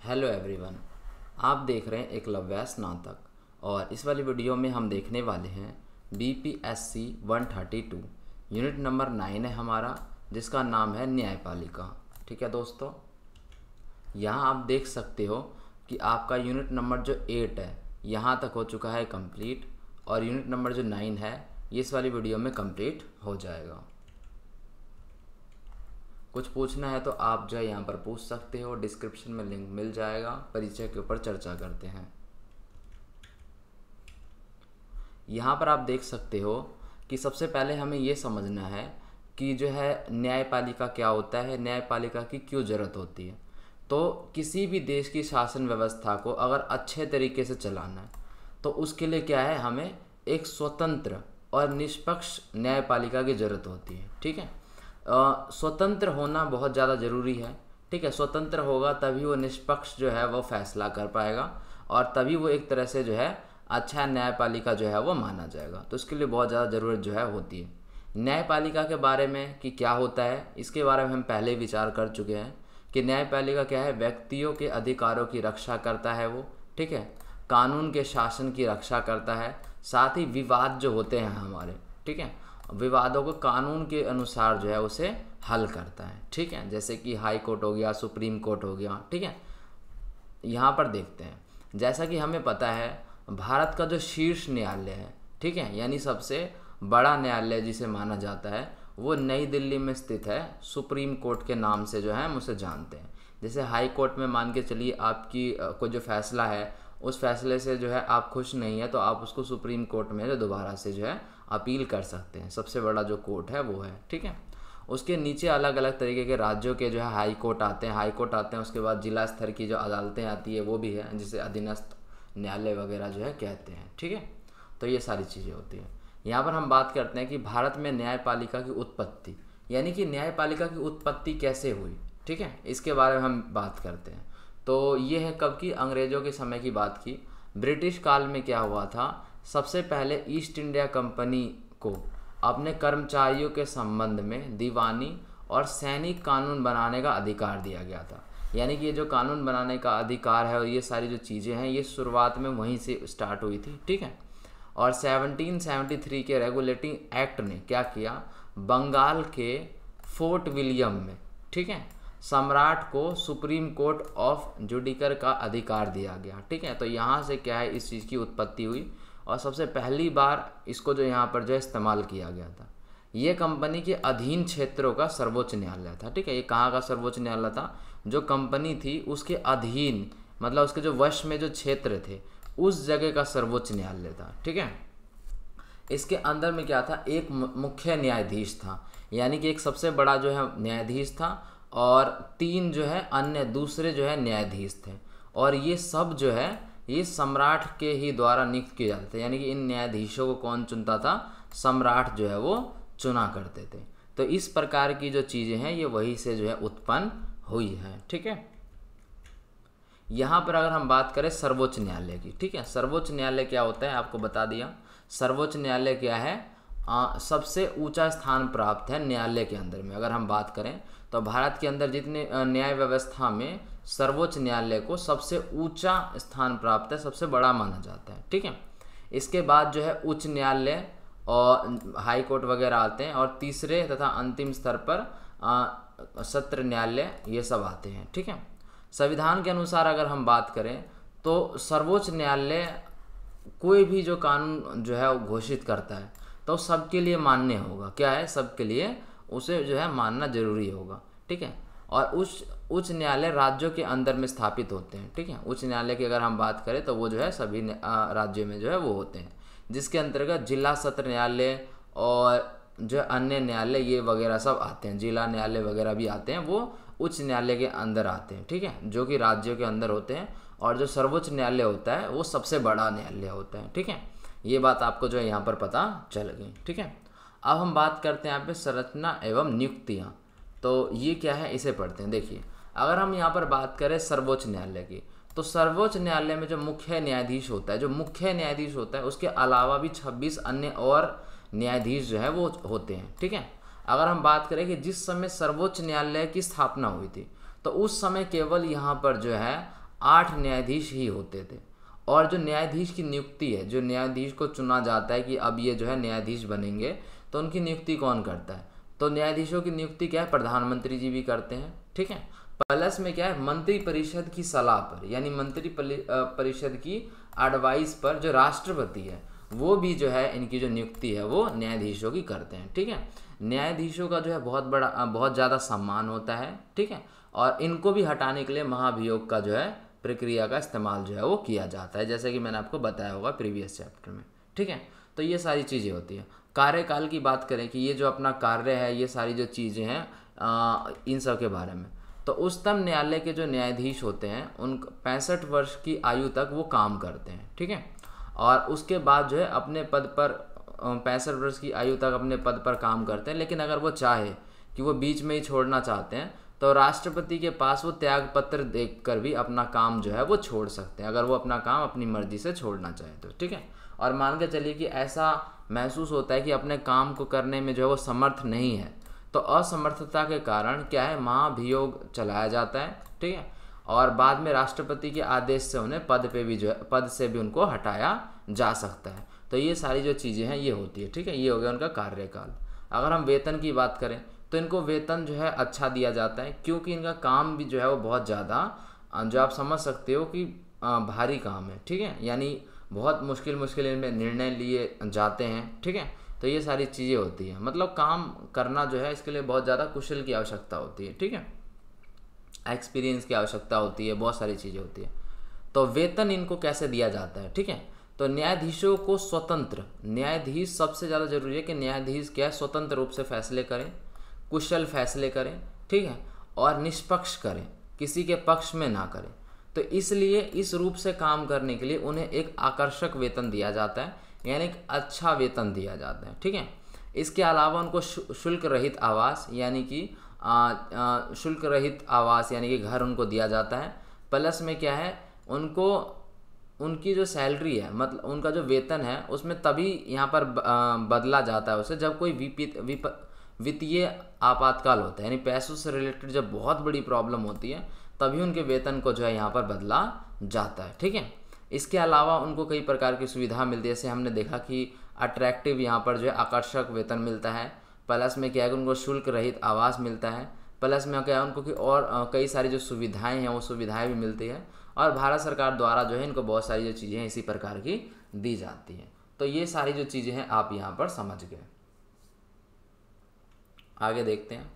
Hello everyone, आप देख रहे हैं एकलव्य स्नातक और इस वाली वीडियो में हम देखने वाले हैं BPSC 132 यूनिट नंबर 9 है हमारा, जिसका नाम है न्यायपालिका। ठीक है दोस्तों, यहाँ आप देख सकते हो कि आपका यूनिट नंबर जो 8 है यहाँ तक हो चुका है कंप्लीट और यूनिट नंबर जो 9 है ये इस वाली वीडियो में कंप्लीट हो जाएगा। कुछ पूछना है तो आप जो है यहाँ पर पूछ सकते हो, डिस्क्रिप्शन में लिंक मिल जाएगा। परिचय के ऊपर चर्चा करते हैं। यहाँ पर आप देख सकते हो कि सबसे पहले हमें ये समझना है कि जो है न्यायपालिका क्या होता है, न्यायपालिका की क्यों ज़रूरत होती है। तो किसी भी देश की शासन व्यवस्था को अगर अच्छे तरीके से चलाना है तो उसके लिए क्या है, हमें एक स्वतंत्र और निष्पक्ष न्यायपालिका की ज़रूरत होती है। ठीक है, स्वतंत्र होना बहुत ज़्यादा ज़रूरी है। ठीक है, स्वतंत्र होगा तभी वो निष्पक्ष जो है वो फैसला कर पाएगा और तभी वो एक तरह से जो है अच्छा न्यायपालिका जो है वो माना जाएगा। तो इसके लिए बहुत ज़्यादा ज़रूरत जो है होती है। न्यायपालिका के बारे में कि क्या होता है, इसके बारे में हम पहले विचार कर चुके हैं कि न्यायपालिका क्या है, व्यक्तियों के अधिकारों की रक्षा करता है वो। ठीक है, कानून के शासन की रक्षा करता है, साथ ही विवाद जो होते हैं हमारे, ठीक है, विवादों को कानून के अनुसार जो है उसे हल करता है। ठीक है, जैसे कि हाई कोर्ट हो गया, सुप्रीम कोर्ट हो गया। ठीक है, यहाँ पर देखते हैं, जैसा कि हमें पता है भारत का जो शीर्ष न्यायालय है, ठीक है, यानी सबसे बड़ा न्यायालय जिसे माना जाता है वो नई दिल्ली में स्थित है। सुप्रीम कोर्ट के नाम से जो है हम उसे जानते हैं। जैसे हाई कोर्ट में मान के चलिए आपकी कोई जो फैसला है उस फैसले से जो है आप खुश नहीं है तो आप उसको सुप्रीम कोर्ट में जो दोबारा से जो है अपील कर सकते हैं। सबसे बड़ा जो कोर्ट है वो है। ठीक है, उसके नीचे अलग अलग तरीके के राज्यों के जो है हाई कोर्ट आते हैं, उसके बाद जिला स्तर की जो अदालतें आती है वो भी है, जिसे अधीनस्थ न्यायालय वगैरह जो है कहते हैं। ठीक है, तो ये सारी चीज़ें होती हैं। यहाँ पर हम बात करते हैं कि भारत में न्यायपालिका की उत्पत्ति, यानी कि न्यायपालिका की उत्पत्ति कैसे हुई। ठीक है, इसके बारे में हम बात करते हैं। तो ये है कब की, अंग्रेज़ों के समय की बात की। ब्रिटिश काल में क्या हुआ था, सबसे पहले ईस्ट इंडिया कंपनी को अपने कर्मचारियों के संबंध में दीवानी और सैनिक कानून बनाने का अधिकार दिया गया था। यानी कि ये जो कानून बनाने का अधिकार है और ये सारी जो चीज़ें हैं ये शुरुआत में वहीं से स्टार्ट हुई थी। ठीक है, और 1773 के रेगुलेटिंग एक्ट ने क्या किया, बंगाल के फोर्ट विलियम में, ठीक है, सम्राट को सुप्रीम कोर्ट ऑफ जुडिकर का अधिकार दिया गया। ठीक है, तो यहाँ से क्या है इस चीज़ की उत्पत्ति हुई और सबसे पहली बार इसको जो यहाँ पर जो है इस्तेमाल किया गया था। ये कंपनी के अधीन क्षेत्रों का सर्वोच्च न्यायालय था। ठीक है, ये कहाँ का सर्वोच्च न्यायालय था, जो कंपनी थी उसके अधीन, मतलब उसके जो वश में जो क्षेत्र थे उस जगह का सर्वोच्च न्यायालय था। ठीक है, इसके अंदर में क्या था, एक मुख्य न्यायाधीश था, यानी कि एक सबसे बड़ा जो है न्यायाधीश था और 3 जो है अन्य दूसरे जो है न्यायाधीश थे और ये सब जो है ये सम्राट के ही द्वारा नियुक्त किए जाते थे। यानी कि इन न्यायाधीशों को कौन चुनता था, सम्राट जो है वो चुना करते थे। तो इस प्रकार की जो चीज़ें हैं ये वही से जो है उत्पन्न हुई है। ठीक है, यहाँ पर अगर हम बात करें सर्वोच्च न्यायालय की, ठीक है, सर्वोच्च न्यायालय क्या होता है आपको बता दिया। सर्वोच्च न्यायालय क्या है, सबसे ऊंचा स्थान प्राप्त है न्यायालय के अंदर में। अगर हम बात करें तो भारत के अंदर जितने न्याय व्यवस्था में सर्वोच्च न्यायालय को सबसे ऊंचा स्थान प्राप्त है, सबसे बड़ा माना जाता है। ठीक है, इसके बाद जो है उच्च न्यायालय और हाई कोर्ट वगैरह आते हैं और तीसरे तथा अंतिम स्तर पर सत्र न्यायालय ये सब आते हैं। ठीक है, संविधान के अनुसार अगर हम बात करें तो सर्वोच्च न्यायालय कोई भी जो कानून जो है वो घोषित करता है तो सबके लिए मान्य होगा। क्या है, सबके लिए उसे जो है मानना जरूरी होगा। ठीक है, और उच्च न्यायालय राज्यों के अंदर में स्थापित होते हैं। ठीक है, उच्च न्यायालय की अगर हम बात करें तो वो जो है सभी राज्यों में जो है वो होते हैं, जिसके अंतर्गत जिला सत्र न्यायालय और जो अन्य न्यायालय ये वगैरह सब आते हैं। जिला न्यायालय वगैरह भी आते हैं, वो उच्च न्यायालय के अंदर आते हैं। ठीक है, जो कि राज्यों के अंदर होते हैं और जो सर्वोच्च न्यायालय होता है वो सबसे बड़ा न्यायालय होता है। ठीक है, ये बात आपको जो है यहाँ पर पता चल गई। ठीक है, अब हम बात करते हैं यहाँ पे संरचना एवं नियुक्तियाँ। तो ये क्या है इसे पढ़ते हैं। देखिए, अगर हम यहाँ पर बात करें सर्वोच्च न्यायालय की तो सर्वोच्च न्यायालय में जो मुख्य न्यायाधीश होता है, उसके अलावा भी 26 अन्य और न्यायाधीश जो है वो होते हैं। ठीक है, अगर हम बात करें कि जिस समय सर्वोच्च न्यायालय की स्थापना हुई थी तो उस समय केवल यहाँ पर जो है 8 न्यायाधीश ही होते थे। और जो न्यायाधीश की नियुक्ति है, जो न्यायाधीश को चुना जाता है कि अब ये जो है न्यायाधीश बनेंगे, तो उनकी नियुक्ति कौन करता है? तो न्यायाधीशों की नियुक्ति क्या है, प्रधानमंत्री जी भी करते हैं, ठीक है। प्लस में क्या है, मंत्री परिषद की सलाह पर, यानी मंत्री परिषद की एडवाइस पर जो राष्ट्रपति है वो भी जो है इनकी जो नियुक्ति है वो न्यायाधीशों की करते हैं, ठीक है। न्यायाधीशों का जो है बहुत ज़्यादा सम्मान होता है, ठीक है। और इनको भी हटाने के लिए महाभियोग का जो है प्रक्रिया का इस्तेमाल जो है वो किया जाता है, जैसे कि मैंने आपको बताया होगा प्रीवियस चैप्टर में, ठीक है। तो ये सारी चीज़ें होती हैं। कार्यकाल की बात करें कि ये जो अपना कार्य है, ये सारी जो चीज़ें हैं इन सब के बारे में, तो उच्चतम न्यायालय के जो न्यायाधीश होते हैं उन 65 वर्ष की आयु तक वो काम करते हैं, ठीक है। और उसके बाद जो है अपने पद पर 65 वर्ष की आयु तक अपने पद पर काम करते हैं। लेकिन अगर वो चाहे कि वो बीच में ही छोड़ना चाहते हैं तो राष्ट्रपति के पास वो त्याग पत्र देकर भी अपना काम जो है वो छोड़ सकते हैं, अगर वो अपना काम अपनी मर्जी से छोड़ना चाहे तो, ठीक है। और मान के चलिए कि ऐसा महसूस होता है कि अपने काम को करने में जो है वो समर्थ नहीं है, तो असमर्थता के कारण क्या है, महाभियोग चलाया जाता है, ठीक है। और बाद में राष्ट्रपति के आदेश से उन्हें पद पे भी जो है पद से भी उनको हटाया जा सकता है। तो ये सारी जो चीज़ें हैं ये होती है, ठीक है। ये हो गया उनका कार्यकाल। अगर हम वेतन की बात करें तो इनको वेतन जो है अच्छा दिया जाता है, क्योंकि इनका काम भी जो है वो बहुत ज़्यादा जो आप समझ सकते हो कि भारी काम है, ठीक है। यानी बहुत मुश्किल इनमें निर्णय लिए जाते हैं, ठीक है। तो ये सारी चीज़ें होती हैं, मतलब काम करना जो है इसके लिए बहुत ज़्यादा कुशल की आवश्यकता होती है, ठीक है। एक्सपीरियंस की आवश्यकता होती है, बहुत सारी चीज़ें होती है। तो वेतन इनको कैसे दिया जाता है, ठीक है। तो न्यायाधीशों को स्वतंत्र, न्यायाधीश सबसे ज़्यादा जरूरी है कि न्यायाधीश क्या है, स्वतंत्र रूप से फैसले करें, कुशल फैसले करें, ठीक है, और निष्पक्ष करें, किसी के पक्ष में ना करें। तो इसलिए इस रूप से काम करने के लिए उन्हें एक आकर्षक वेतन दिया जाता है, यानी एक अच्छा वेतन दिया जाता है, ठीक है। इसके अलावा उनको शुल्क रहित आवास यानी कि शुल्क रहित आवास यानी कि घर उनको दिया जाता है। प्लस में क्या है, उनको उनकी जो सैलरी है, मतलब उनका जो वेतन है उसमें तभी यहाँ पर बदला जाता है उसे जब कोई वित्तीय आपातकाल होता है, यानी पैसों से रिलेटेड जब बहुत बड़ी प्रॉब्लम होती है तभी उनके वेतन को जो है यहाँ पर बदला जाता है, ठीक है। इसके अलावा उनको कई प्रकार की सुविधा मिलती है, जैसे हमने देखा कि अट्रैक्टिव यहाँ पर जो है आकर्षक वेतन मिलता है। प्लस में क्या है कि उनको शुल्क रहित आवास मिलता है। प्लस में क्या है उनको कि और कई सारी जो सुविधाएं हैं वो सुविधाएं भी मिलती है। और भारत सरकार द्वारा जो है इनको बहुत सारी जो चीज़ें हैं इसी प्रकार की दी जाती हैं। तो ये सारी जो चीज़ें हैं आप यहाँ पर समझ गए। आगे देखते हैं,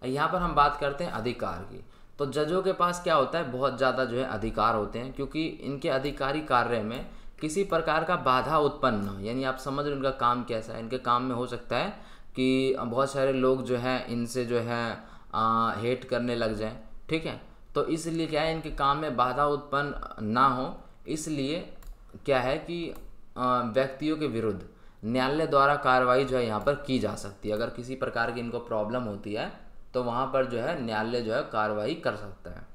यहाँ पर हम बात करते हैं अधिकार की। तो जजों के पास क्या होता है, बहुत ज़्यादा जो है अधिकार होते हैं, क्योंकि इनके अधिकारी कार्य में किसी प्रकार का बाधा उत्पन्न न हो। यानी आप समझ रहे उनका काम कैसा है, इनके काम में हो सकता है कि बहुत सारे लोग जो हैं इनसे जो है हेट करने लग जाएं, ठीक है। तो इसलिए क्या है, इनके काम में बाधा उत्पन्न ना हो, इसलिए क्या है कि व्यक्तियों के विरुद्ध न्यायालय द्वारा कार्रवाई जो है यहाँ पर की जा सकती है। अगर किसी प्रकार की इनको प्रॉब्लम होती है तो वहाँ पर जो है न्यायालय जो है कार्रवाई कर सकता है।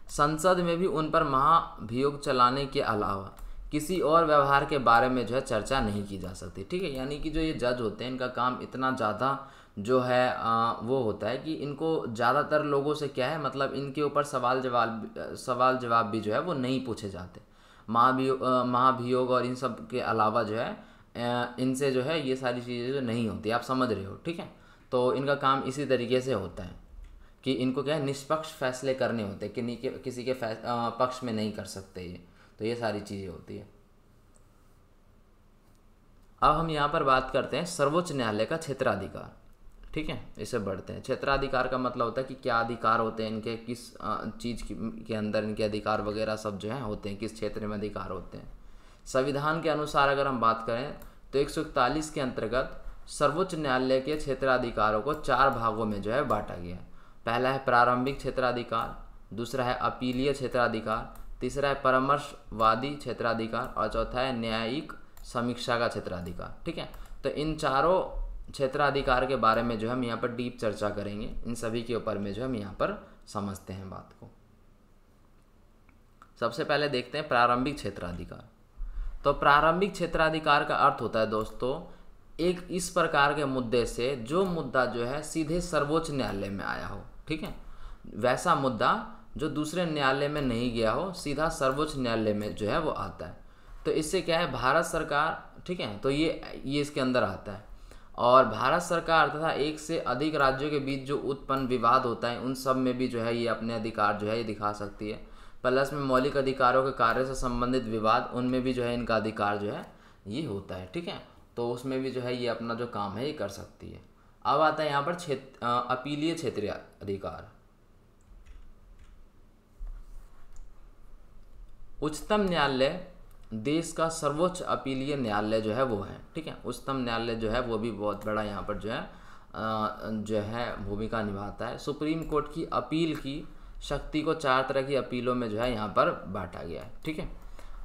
संसद में भी उन पर महाभियोग चलाने के अलावा किसी और व्यवहार के बारे में जो है चर्चा नहीं की जा सकती, ठीक है। यानी कि जो ये जज होते हैं इनका काम इतना ज़्यादा जो है वो होता है कि इनको ज़्यादातर लोगों से क्या है, मतलब इनके ऊपर सवाल जवाब भी जो है वो नहीं पूछे जाते। महाभियोग और इन सब के अलावा जो है इनसे जो है ये सारी चीज़ें जो नहीं होती, आप समझ रहे हो, ठीक है। तो इनका काम इसी तरीके से होता है कि इनको क्या है, निष्पक्ष फैसले करने होते हैं कि किसी के पक्ष में नहीं कर सकते ये। तो ये सारी चीज़ें होती है। अब हम यहाँ पर बात करते हैं सर्वोच्च न्यायालय का क्षेत्राधिकार, ठीक है। इसे बढ़ते हैं। क्षेत्राधिकार का मतलब होता है कि क्या अधिकार होते हैं इनके, किस चीज़ के अंदर इनके अधिकार वगैरह सब जो है होते हैं, किस क्षेत्र में अधिकार होते हैं। संविधान के अनुसार अगर हम बात करें तो 141 के अंतर्गत सर्वोच्च न्यायालय के क्षेत्राधिकारों को 4 भागों में जो है बांटा गया है। पहला है प्रारंभिक क्षेत्राधिकार, दूसरा है अपीलीय क्षेत्राधिकार, तीसरा है परामर्शवादी क्षेत्राधिकार और चौथा है न्यायिक समीक्षा का क्षेत्राधिकार, ठीक है। तो इन चारों क्षेत्राधिकार के बारे में जो हम यहाँ पर डीप चर्चा करेंगे, इन सभी के ऊपर में जो हम यहाँ पर समझते हैं बात को। सबसे पहले देखते हैं प्रारंभिक क्षेत्राधिकार। तो प्रारंभिक क्षेत्राधिकार का अर्थ होता है दोस्तों एक इस प्रकार के मुद्दे से जो मुद्दा जो है सीधे सर्वोच्च न्यायालय में आया हो, ठीक है, वैसा मुद्दा जो दूसरे न्यायालय में नहीं गया हो सीधा सर्वोच्च न्यायालय में जो है वो आता है। तो इससे क्या है, भारत सरकार, ठीक है, तो ये इसके अंदर आता है। और भारत सरकार तथा एक से अधिक राज्यों के बीच जो उत्पन्न विवाद होता है उन सब में भी जो है ये अपने अधिकार जो है ये दिखा सकती है। प्लस में मौलिक अधिकारों के कार्य से संबंधित विवाद, उनमें भी जो है इनका अधिकार जो है ये होता है, ठीक है। तो उसमें भी जो है ये अपना जो काम है ये कर सकती है। अब आता है यहाँ पर अपीलीय क्षेत्रीय अधिकार। उच्चतम न्यायालय देश का सर्वोच्च अपीलीय न्यायालय जो है वो है, ठीक है। उच्चतम न्यायालय जो है वो भी बहुत बड़ा यहाँ पर जो है भूमिका निभाता है। सुप्रीम कोर्ट की अपील की शक्ति को 4 तरह की अपीलों में जो है यहाँ पर बांटा गया है, ठीक है।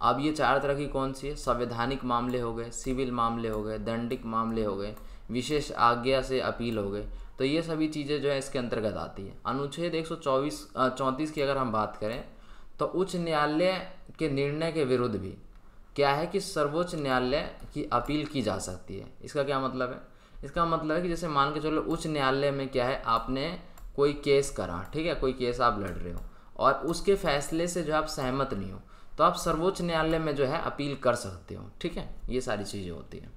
अब ये 4 तरह की कौन सी है, संवैधानिक मामले हो गए, सिविल मामले हो गए, दंडिक मामले हो गए, विशेष आज्ञा से अपील हो गए। तो ये सभी चीज़ें जो है इसके अंतर्गत आती है। अनुच्छेद 134 की अगर हम बात करें तो उच्च न्यायालय के निर्णय के विरुद्ध भी क्या है कि सर्वोच्च न्यायालय की अपील की जा सकती है। इसका क्या मतलब है, इसका मतलब है कि जैसे मान के चलो उच्च न्यायालय में क्या है, आपने कोई केस करा, ठीक है, कोई केस आप लड़ रहे हो और उसके फैसले से जो आप सहमत नहीं हो तो आप सर्वोच्च न्यायालय में जो है अपील कर सकते हो, ठीक है। ये सारी चीज़ें होती हैं।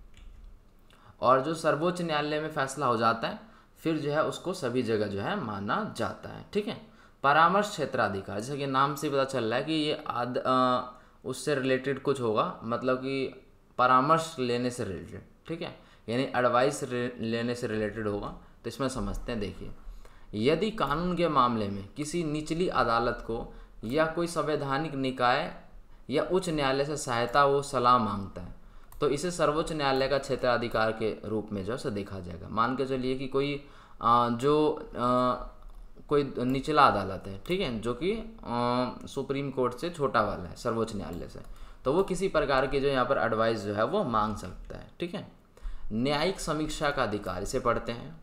और जो सर्वोच्च न्यायालय में फैसला हो जाता है फिर जो है उसको सभी जगह जो है माना जाता है, ठीक है। परामर्श क्षेत्राधिकार, जैसे कि नाम से पता चल रहा है कि ये उससे रिलेटेड कुछ होगा, मतलब कि परामर्श लेने से रिलेटेड, ठीक है, यानी एडवाइस लेने से रिलेटेड होगा। तो इसमें समझते हैं, देखिए, यदि कानून के मामले में किसी निचली अदालत को या कोई संवैधानिक निकाय या उच्च न्यायालय से सहायता वो सलाह मांगता है तो इसे सर्वोच्च न्यायालय का क्षेत्राधिकार के रूप में जो है देखा जाएगा। मान के चलिए कि कोई कोई निचला अदालत है, ठीक है, जो कि सुप्रीम कोर्ट से छोटा वाला है, सर्वोच्च न्यायालय से, तो वो किसी प्रकार की जो यहाँ पर एडवाइस जो है वो मांग सकता है, ठीक है। न्यायिक समीक्षा का अधिकार, इसे पढ़ते हैं।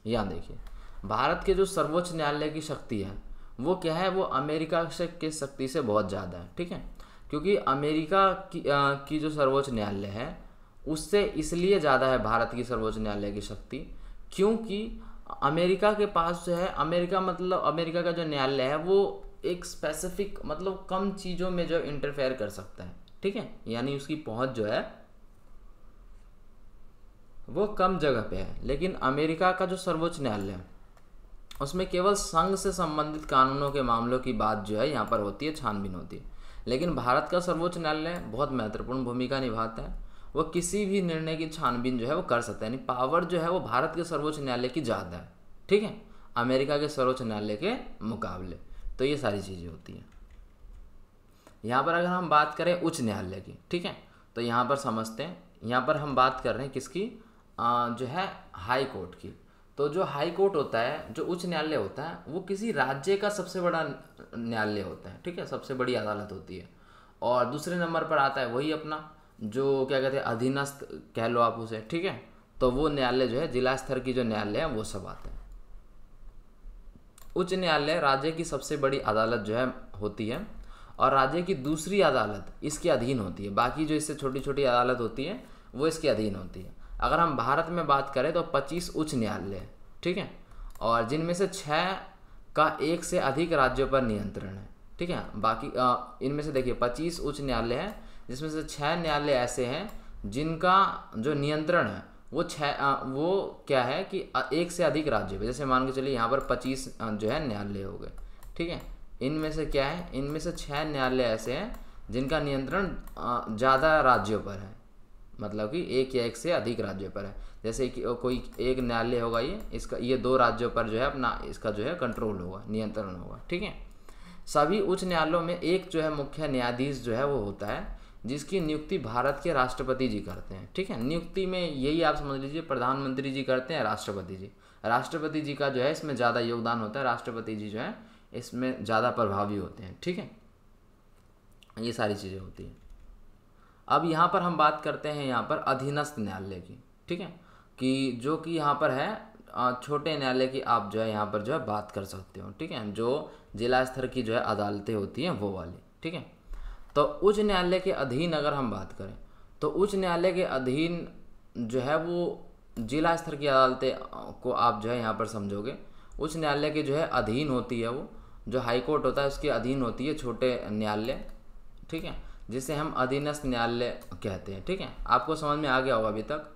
यहाँ देखिए, भारत के जो सर्वोच्च न्यायालय की शक्ति है वो क्या है, वो अमेरिका के शक्ति से बहुत ज़्यादा है, ठीक है। क्योंकि अमेरिका की जो सर्वोच्च न्यायालय है उससे इसलिए ज़्यादा है भारत की सर्वोच्च न्यायालय की शक्ति, क्योंकि अमेरिका के पास जो है, अमेरिका का जो न्यायालय है वो एक स्पेसिफिक मतलब कम चीज़ों में जो इंटरफेयर कर सकता है, ठीक है, यानी उसकी पहुंच जो है वो कम जगह पे है। लेकिन अमेरिका का जो सर्वोच्च न्यायालय है उसमें केवल संघ से संबंधित कानूनों के मामलों की बात जो है यहाँ पर होती है, छानबीन होती है। लेकिन भारत का सर्वोच्च न्यायालय बहुत महत्वपूर्ण भूमिका निभाता है, वो किसी भी निर्णय की छानबीन जो है वो कर सकता है, यानी पावर जो है वो भारत के सर्वोच्च न्यायालय की ज़्यादा है, ठीक है, अमेरिका के सर्वोच्च न्यायालय के मुकाबले। तो ये सारी चीज़ें होती हैं। यहाँ पर अगर हम बात करें उच्च न्यायालय की, ठीक है, तो यहाँ पर समझते हैं, यहाँ पर हम बात कर रहे हैं किसकी, जो है हाई कोर्ट की। तो जो हाई कोर्ट होता है, जो उच्च न्यायालय होता है, वो किसी राज्य का सबसे बड़ा न्यायालय होता है, ठीक है, सबसे बड़ी अदालत होती है। और दूसरे नंबर पर आता है वही अपना जो क्या कहते हैं अधीनस्थ कह लो आप उसे, ठीक है। तो वो न्यायालय जो है जिला स्तर की जो न्यायालय है वो सब आते हैं। उच्च न्यायालय राज्य की सबसे बड़ी अदालत जो है होती है और राज्य की दूसरी अदालत इसके अधीन होती है। बाकी जो इससे छोटी छोटी अदालत होती है वो इसके अधीन होती है। अगर हम भारत में बात करें तो 25 उच्च न्यायालय है, ठीक है, और जिनमें से 6 का एक से अधिक राज्यों पर नियंत्रण है, ठीक है। बाकी इनमें से देखिए 25 उच्च न्यायालय है जिसमें से 6 न्यायालय ऐसे हैं जिनका जो नियंत्रण है वो वो क्या है कि एक से अधिक राज्य पे, जैसे मान के चलिए यहाँ पर 25 जो है न्यायालय हो गए, ठीक है। इनमें से क्या है, इनमें से 6 न्यायालय ऐसे हैं जिनका नियंत्रण ज़्यादा राज्यों पर है, मतलब कि एक या एक से अधिक राज्यों पर है। जैसे कि कोई एक न्यायालय होगा ये 2 राज्यों पर जो है अपना इसका जो है कंट्रोल होगा, नियंत्रण होगा, ठीक है। सभी उच्च न्यायालयों में एक जो है मुख्य न्यायाधीश जो है वो होता है जिसकी नियुक्ति भारत के राष्ट्रपति जी करते हैं, ठीक है। नियुक्ति में यही आप समझ लीजिए प्रधानमंत्री जी करते हैं, राष्ट्रपति जी का जो है इसमें ज़्यादा योगदान होता है, राष्ट्रपति जी जो है इसमें ज़्यादा प्रभावी होते हैं, ठीक है। ये सारी चीज़ें होती हैं। अब यहाँ पर हम बात करते हैं यहाँ पर अधीनस्थ न्यायालय की, ठीक है, कि जो कि यहाँ पर है छोटे न्यायालय की आप जो है यहाँ पर जो है बात कर सकते हो, ठीक है, जो जिला स्तर की जो है अदालतें होती हैं वो वाली, ठीक है। तो उच्च न्यायालय के अधीन अगर हम बात करें तो उच्च न्यायालय के अधीन जो है वो जिला स्तर की अदालतें को आप जो है यहाँ पर समझोगे, उच्च न्यायालय के जो है अधीन होती है, वो जो हाई कोर्ट होता है उसके अधीन होती है छोटे न्यायालय, ठीक है, जिसे हम अधीनस्थ न्यायालय कहते हैं, ठीक है। आपको समझ में आ गया होगा अभी तक।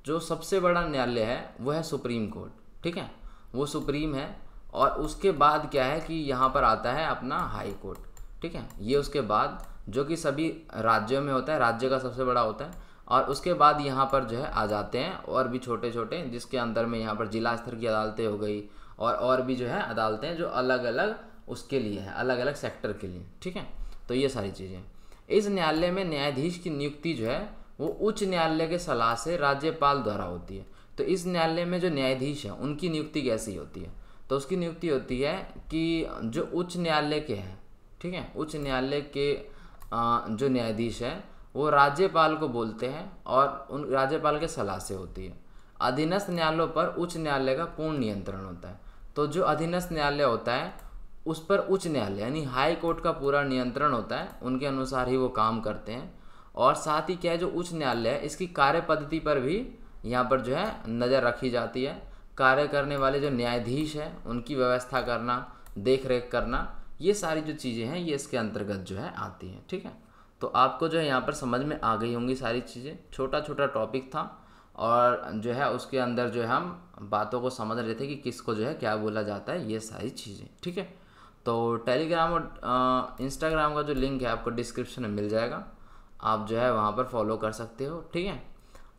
जो सबसे बड़ा न्यायालय है वो है सुप्रीम कोर्ट, ठीक है, वो सुप्रीम है। और उसके बाद क्या है कि यहाँ पर आता है अपना हाई कोर्ट, ठीक है, ये उसके बाद जो कि सभी राज्यों में होता है, राज्य का सबसे बड़ा होता है। और उसके बाद यहाँ पर जो है आ जाते हैं और भी छोटे छोटे, जिसके अंदर में यहाँ पर जिला स्तर की अदालतें हो गई और भी जो है अदालतें जो अलग अलग उसके लिए है, अलग अलग सेक्टर के लिए, ठीक है। तो ये सारी चीज़ें, इस न्यायालय में न्यायाधीश की नियुक्ति जो है वो उच्च न्यायालय के सलाह से राज्यपाल द्वारा होती है। तो इस न्यायालय में जो न्यायाधीश है उनकी नियुक्ति कैसी होती है, तो उसकी नियुक्ति होती है कि जो उच्च न्यायालय के हैं, ठीक है, उच्च न्यायालय के जो न्यायाधीश हैं वो राज्यपाल को बोलते हैं और उन राज्यपाल के सलाह से होती है। अधीनस्थ न्यायालयों पर उच्च न्यायालय का पूर्ण नियंत्रण होता है। तो जो अधीनस्थ न्यायालय होता है उस पर उच्च न्यायालय यानी हाई कोर्ट का पूरा नियंत्रण होता है, उनके अनुसार ही वो काम करते हैं। और साथ ही क्या है, जो उच्च न्यायालय है इसकी कार्य पद्धति पर भी यहाँ पर जो है नज़र रखी जाती है। कार्य करने वाले जो न्यायाधीश हैं उनकी व्यवस्था करना, देख रेख करना, ये सारी जो चीज़ें हैं ये इसके अंतर्गत जो है आती हैं, ठीक है। तो आपको जो है यहाँ पर समझ में आ गई होंगी सारी चीज़ें। छोटा छोटा टॉपिक था और जो है उसके अंदर जो है हम बातों को समझ रहे थे कि किसको जो है क्या बोला जाता है, ये सारी चीज़ें, ठीक है। तो टेलीग्राम और इंस्टाग्राम का जो लिंक है आपको डिस्क्रिप्शन में मिल जाएगा, आप जो है वहाँ पर फॉलो कर सकते हो, ठीक है।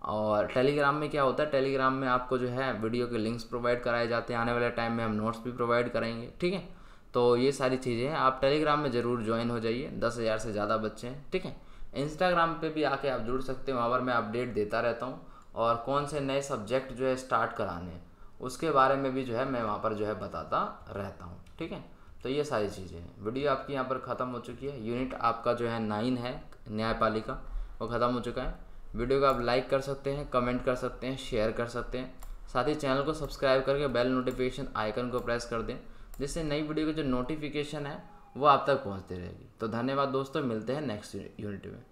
और टेलीग्राम में क्या होता है, टेलीग्राम में आपको जो है वीडियो के लिंक्स प्रोवाइड कराए जाते हैं, आने वाले टाइम में हम नोट्स भी प्रोवाइड करेंगे, ठीक है। तो ये सारी चीज़ें हैं, आप टेलीग्राम में ज़रूर ज्वाइन हो जाइए, 10,000 से ज़्यादा बच्चे हैं, ठीक है। इंस्टाग्राम पे भी आके आप जुड़ सकते हैं, वहाँ पर मैं अपडेट देता रहता हूँ और कौन से नए सब्जेक्ट जो है स्टार्ट कराने हैं उसके बारे में भी जो है मैं वहाँ पर जो है बताता रहता हूँ, ठीक है। तो ये सारी चीज़ें हैं। वीडियो आपकी यहाँ पर ख़त्म हो चुकी है, यूनिट आपका जो है 9 है न्यायपालिका, वो ख़त्म हो चुका है। वीडियो को आप लाइक कर सकते हैं, कमेंट कर सकते हैं, शेयर कर सकते हैं, साथ ही चैनल को सब्सक्राइब करके बेल नोटिफिकेशन आइकन को प्रेस कर दें, जिससे नई वीडियो की जो नोटिफिकेशन है वो आप तक पहुंचती रहेगी। तो धन्यवाद दोस्तों, मिलते हैं नेक्स्ट यूनिट में।